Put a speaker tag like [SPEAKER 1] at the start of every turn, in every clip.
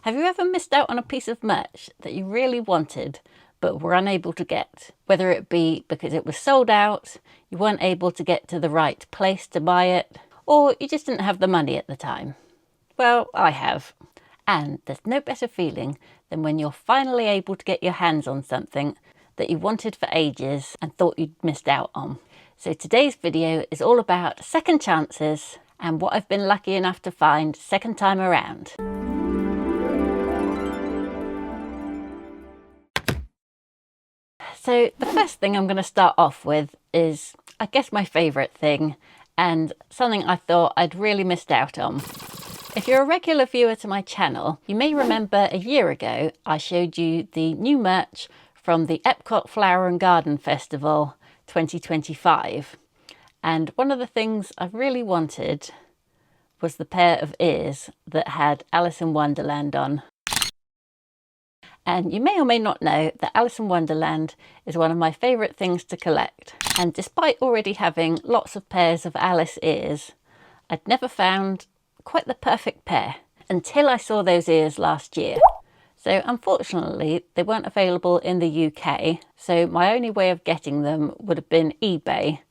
[SPEAKER 1] Have you ever missed out on a piece of merch that you really wanted but were unable to get? Whether it be because it was sold out, you weren't able to get to the right place to buy it, or you just didn't have the money at the time. Well, I have. And there's no better feeling than when you're finally able to get your hands on something that you wanted for ages and thought you'd missed out on. So today's video is all about second chances and what I've been lucky enough to find second time around. So the first thing I'm going to start off with is, I guess, my favourite thing and something I thought I'd really missed out on. If you're a regular viewer to my channel, you may remember a year ago I showed you the new merch from the Epcot Flower and Garden Festival 2025. And one of the things I really wanted was the pair of ears that had Alice in Wonderland on. And you may or may not know that Alice in Wonderland is one of my favourite things to collect. And despite already having lots of pairs of Alice ears, I'd never found quite the perfect pair until I saw those ears last year. So unfortunately, they weren't available in the UK. So my only way of getting them would have been eBay,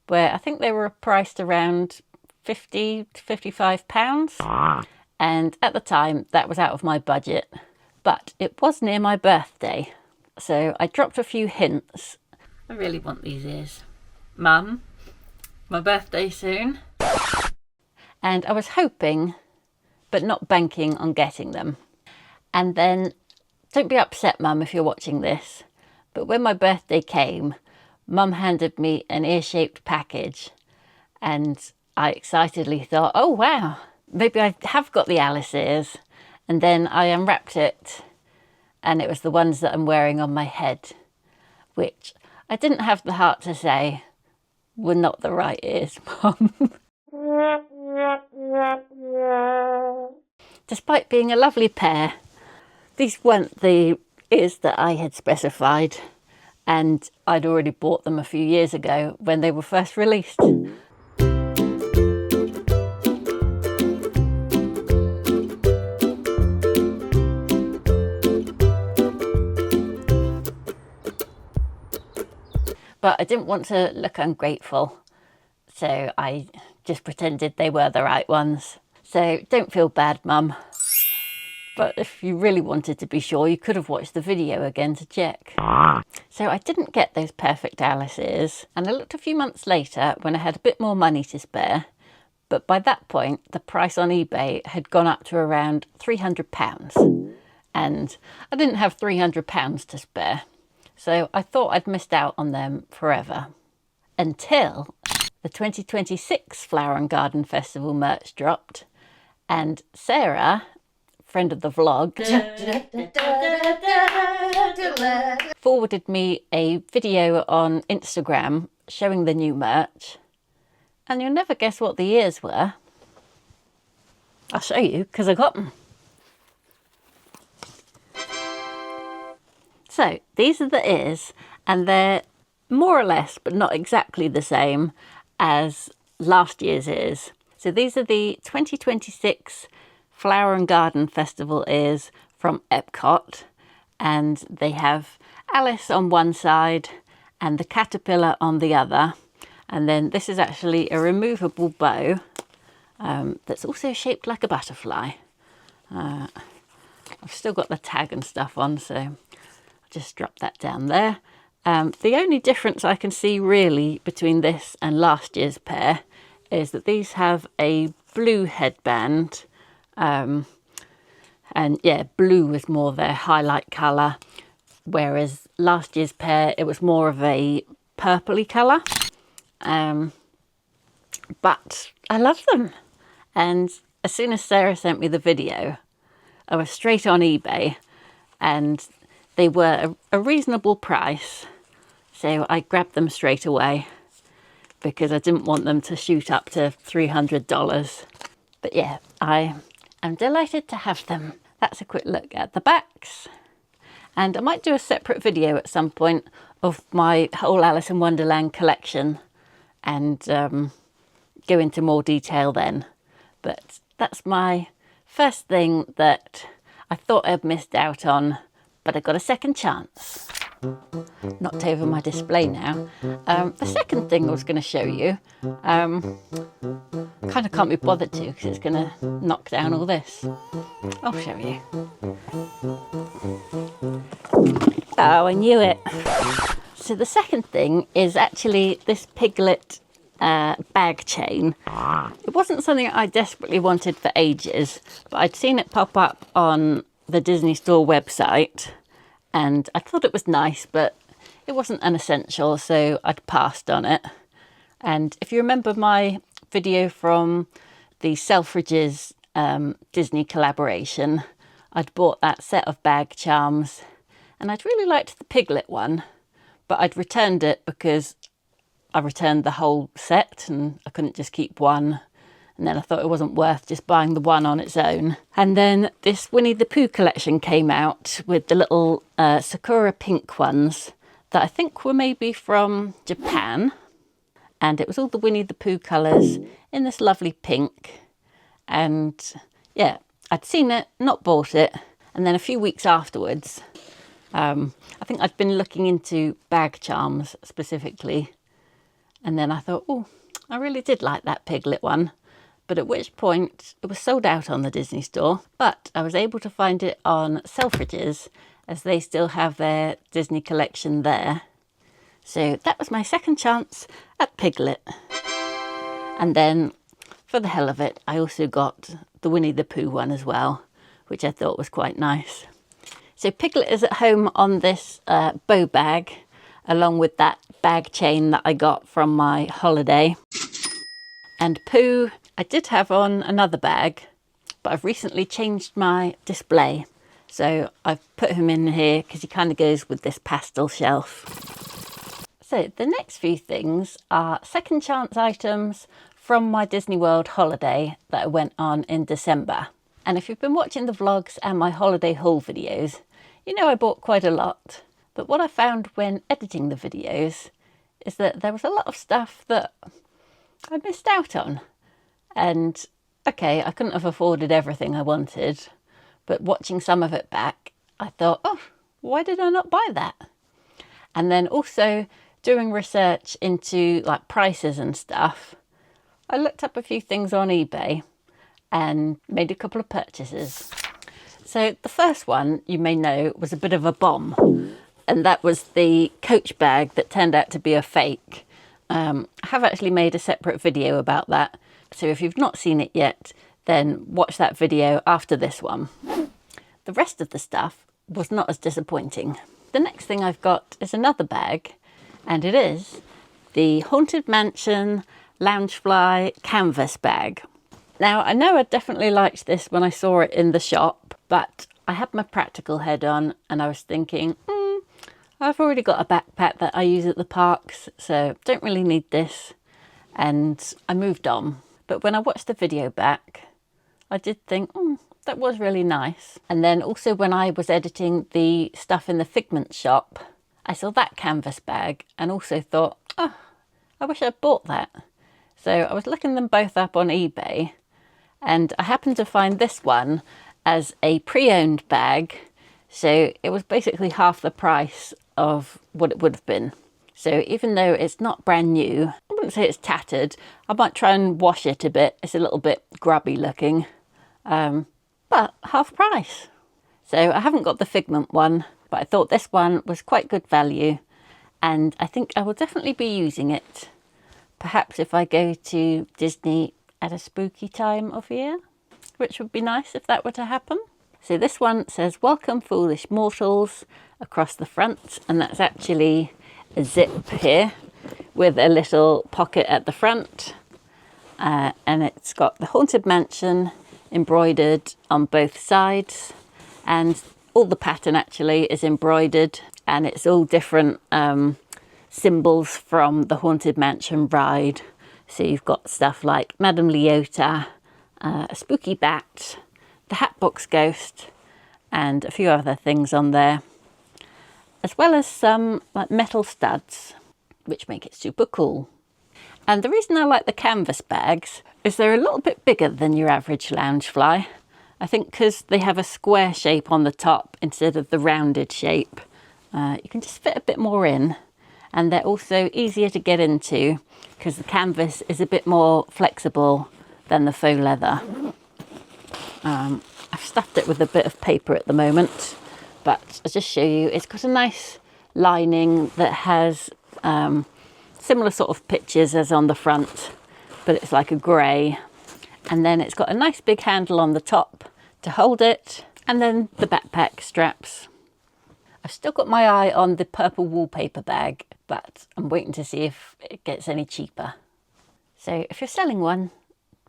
[SPEAKER 1] where I think they were priced around £50 to £55. And at the time, that was out of my budget. But it was near my birthday, so I dropped a few hints. I really want these ears. Mum, my birthday soon. And I was hoping, but not banking on getting them. And then, don't be upset, Mum, if you're watching this, but when my birthday came, Mum handed me an ear-shaped package, and I excitedly thought, oh wow, maybe I have got the Alice ears. And then I unwrapped it, and it was the ones that I'm wearing on my head, which I didn't have the heart to say were not the right ears, Mum. Despite being a lovely pair, these weren't the ears that I had specified, and I'd already bought them a few years ago when they were first released. But I didn't want to look ungrateful, so I just pretended they were the right ones. So don't feel bad, Mum. But if you really wanted to be sure, you could have watched the video again to check. So I didn't get those perfect Alice ears, and I looked a few months later when I had a bit more money to spare. But by that point, the price on eBay had gone up to around £300. And I didn't have £300 to spare. So I thought I'd missed out on them forever. Until the 2026 Flower and Garden Festival merch dropped, and Sarah, friend of the vlog, forwarded me a video on Instagram showing the new merch. And you'll never guess what the ears were. I'll show you, because I got them. So these are the ears, and they're more or less, but not exactly the same as last year's ears. So these are the 2026 Flower and Garden Festival ears from Epcot, and they have Alice on one side and the caterpillar on the other. And then this is actually a removable bow that's also shaped like a butterfly. I've still got the tag and stuff on, so just drop that down there. The only difference I can see really between this and last year's pair is that these have a blue headband, and yeah, blue was more their highlight colour, whereas last year's pair it was more of a purpley colour. But I love them, and as soon as Sarah sent me the video, I was straight on eBay, and they were a reasonable price, so I grabbed them straight away because I didn't want them to shoot up to $300. But yeah, I am delighted to have them. That's a quick look at the backs. And I might do a separate video at some point of my whole Alice in Wonderland collection and go into more detail then. But that's my first thing that I thought I'd missed out on, but I got a second chance. Knocked over my display now. The second thing I was going to show you, kind of can't be bothered to because it's going to knock down all this. I'll show you. Oh, I knew it. So the second thing is actually this Piglet bag chain. It wasn't something I desperately wanted for ages, but I'd seen it pop up on the Disney Store website and I thought it was nice, but it wasn't an essential, so I'd passed on it. And if you remember my video from the Selfridges Disney collaboration, I'd bought that set of bag charms and I'd really liked the Piglet one, but I'd returned it because I returned the whole set and I couldn't just keep one. And then I thought it wasn't worth just buying the one on its own. And then this Winnie the Pooh collection came out with the little Sakura pink ones that I think were maybe from Japan. And it was all the Winnie the Pooh colours in this lovely pink. And yeah, I'd seen it, not bought it. And then a few weeks afterwards, I think I'd been looking into bag charms specifically. And then I thought, oh, I really did like that Piglet one. But at which point it was sold out on the Disney Store. But I was able to find it on Selfridges as they still have their Disney collection there. So that was my second chance at Piglet. And then for the hell of it, I also got the Winnie the Pooh one as well, which I thought was quite nice. So Piglet is at home on this bow bag, along with that bag chain that I got from my holiday. And Pooh, I did have on another bag, but I've recently changed my display. So I've put him in here because he kind of goes with this pastel shelf. So the next few things are second chance items from my Disney World holiday that I went on in December. And if you've been watching the vlogs and my holiday haul videos, you know I bought quite a lot. But what I found when editing the videos is that there was a lot of stuff that I missed out on. And okay, I couldn't have afforded everything I wanted, but watching some of it back, I thought, oh, why did I not buy that? And then also doing research into like prices and stuff, I looked up a few things on eBay and made a couple of purchases. So the first one, you may know, was a bit of a bomb. And that was the Coach bag that turned out to be a fake. I have actually made a separate video about that. So if you've not seen it yet, then watch that video after this one. The rest of the stuff was not as disappointing. The next thing I've got is another bag, and it is the Haunted Mansion Loungefly canvas bag. Now, I know I definitely liked this when I saw it in the shop, but I had my practical head on and I was thinking, I've already got a backpack that I use at the parks, so don't really need this. And I moved on. But when I watched the video back, I did think, that was really nice. And then also when I was editing the stuff in the Figment shop, I saw that canvas bag and also thought, oh, I wish I'd bought that. So I was looking them both up on eBay and I happened to find this one as a pre-owned bag. So it was basically half the price of what it would have been. So even though it's not brand new, I wouldn't say it's tattered. I might try and wash it a bit. It's a little bit grubby looking, but half price. So I haven't got the Figment one, but I thought this one was quite good value. And I think I will definitely be using it. Perhaps if I go to Disney at a spooky time of year, which would be nice if that were to happen. So this one says, "Welcome foolish mortals," across the front, and that's actually a zip here with a little pocket at the front, and it's got the Haunted Mansion embroidered on both sides, and all the pattern actually is embroidered, and it's all different symbols from the Haunted Mansion ride. So you've got stuff like Madame Leota, a spooky bat, the Hatbox Ghost, and a few other things on there, as well as some like metal studs, which make it super cool. And the reason I like the canvas bags is they're a little bit bigger than your average Loungefly. I think because they have a square shape on the top instead of the rounded shape, you can just fit a bit more in. And they're also easier to get into because the canvas is a bit more flexible than the faux leather. I've stuffed it with a bit of paper at the moment, but I'll just show you. It's got a nice lining that has similar sort of pictures as on the front, but it's like a grey. And then it's got a nice big handle on the top to hold it, and then the backpack straps. I've still got my eye on the purple wallpaper bag, but I'm waiting to see if it gets any cheaper. So if you're selling one,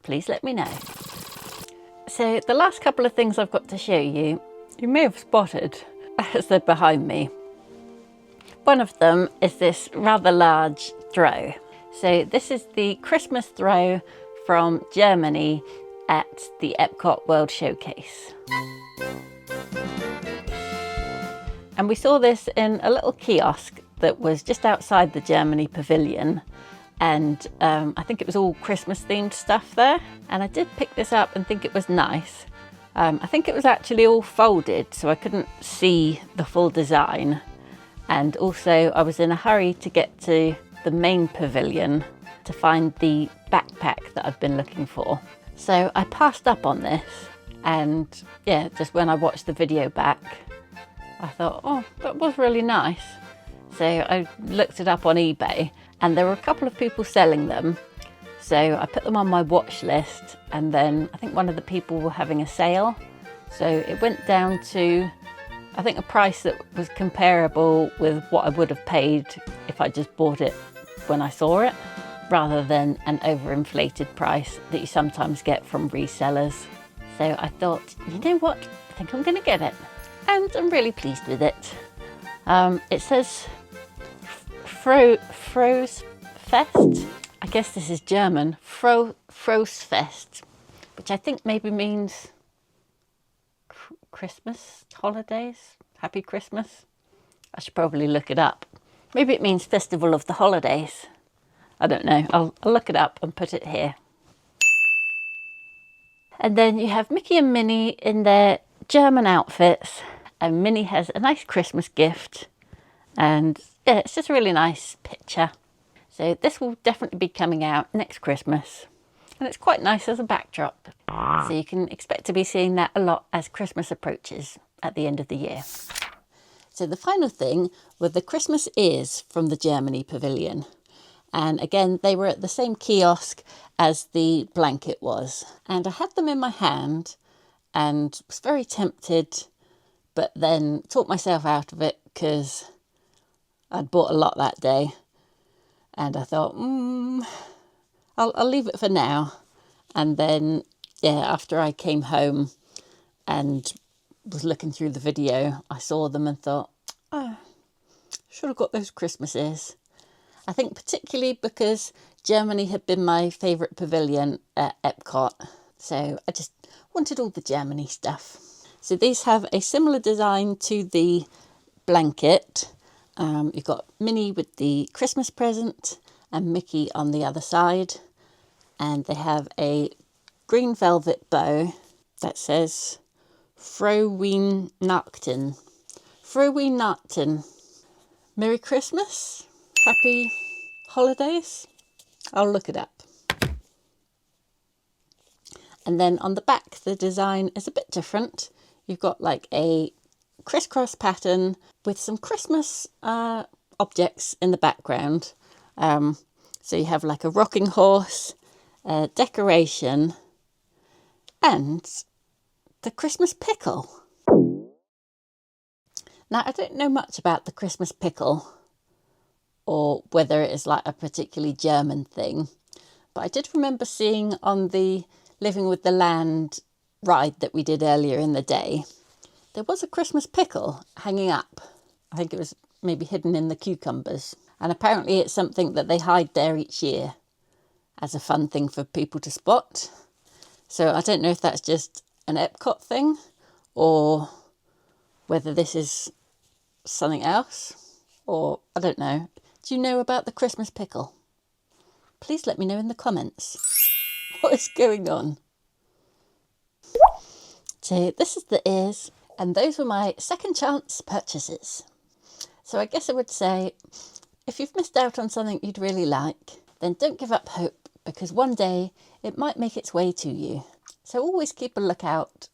[SPEAKER 1] please let me know. So the last couple of things I've got to show you, you may have spotted as they're behind me. One of them is this rather large throw. So this is the Christmas throw from Germany at the Epcot World Showcase. And we saw this in a little kiosk that was just outside the Germany Pavilion. And I think it was all Christmas themed stuff there. And I did pick this up and think it was nice. I think it was actually all folded, so I couldn't see the full design. And also I was in a hurry to get to the main pavilion to find the backpack that I've been looking for. So I passed up on this, and yeah, just when I watched the video back, I thought, oh, that was really nice. So I looked it up on eBay, and there were a couple of people selling them. So I put them on my watch list, and then I think one of the people were having a sale. So it went down to, I think, a price that was comparable with what I would have paid if I just bought it when I saw it, rather than an overinflated price that you sometimes get from resellers. So I thought, you know what, I think I'm gonna get it. And I'm really pleased with it. It says Froze Fest. I guess this is German, Froze Fest, which I think maybe means Christmas holidays, Happy Christmas. I should probably look it up. Maybe it means Festival of the Holidays. I don't know, I'll look it up and put it here. And then you have Mickey and Minnie in their German outfits, and Minnie has a nice Christmas gift, and yeah, it's just a really nice picture. So this will definitely be coming out next Christmas, and it's quite nice as a backdrop. So you can expect to be seeing that a lot as Christmas approaches at the end of the year. So the final thing were the Christmas ears from the Germany Pavilion. And again, they were at the same kiosk as the blanket was. And I had them in my hand and was very tempted, but then talked myself out of it because I'd bought a lot that day. And I thought, I'll leave it for now. And then, yeah, after I came home and was looking through the video, I saw them and thought, oh, should have got those Christmas ears. I think particularly because Germany had been my favourite pavilion at Epcot. So I just wanted all the Germany stuff. So these have a similar design to the blanket. You've got Minnie with the Christmas present and Mickey on the other side. And they have a green velvet bow that says Frohe Weihnachten. Frohe Weihnachten. Merry Christmas. Happy holidays. I'll look it up. And then on the back, the design is a bit different. You've got like a crisscross pattern with some Christmas objects in the background. So you have like a rocking horse, decoration, and the Christmas pickle. Now, I don't know much about the Christmas pickle or whether it is like a particularly German thing, but I did remember seeing on the Living with the Land ride that we did earlier in the day, there was a Christmas pickle hanging up. I think it was maybe hidden in the cucumbers. And apparently it's something that they hide there each year as a fun thing for people to spot. So I don't know if that's just an Epcot thing or whether this is something else, or I don't know. Do you know about the Christmas pickle? Please let me know in the comments. What is going on? So this is the ears, and those were my second chance purchases. So I guess I would say, if you've missed out on something you'd really like, then don't give up hope, because one day it might make its way to you. So always keep a lookout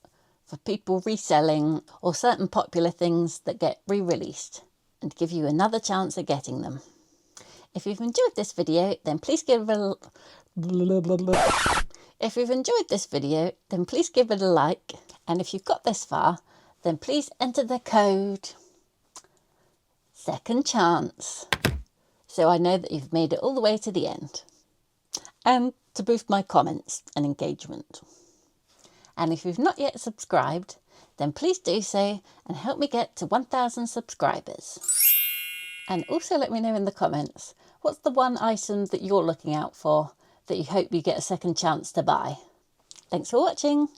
[SPEAKER 1] for people reselling or certain popular things that get re-released and give you another chance at getting them. If you've enjoyed this video, then please give it a If you've enjoyed this video, then please give it a like. And if you've got this far, then please enter the code Second Chance, so I know that you've made it all the way to the end, and to boost my comments and engagement. And if you've not yet subscribed, then please do so and help me get to 1,000 subscribers. And also let me know in the comments, what's the one item that you're looking out for that you hope you get a second chance to buy? Thanks for watching.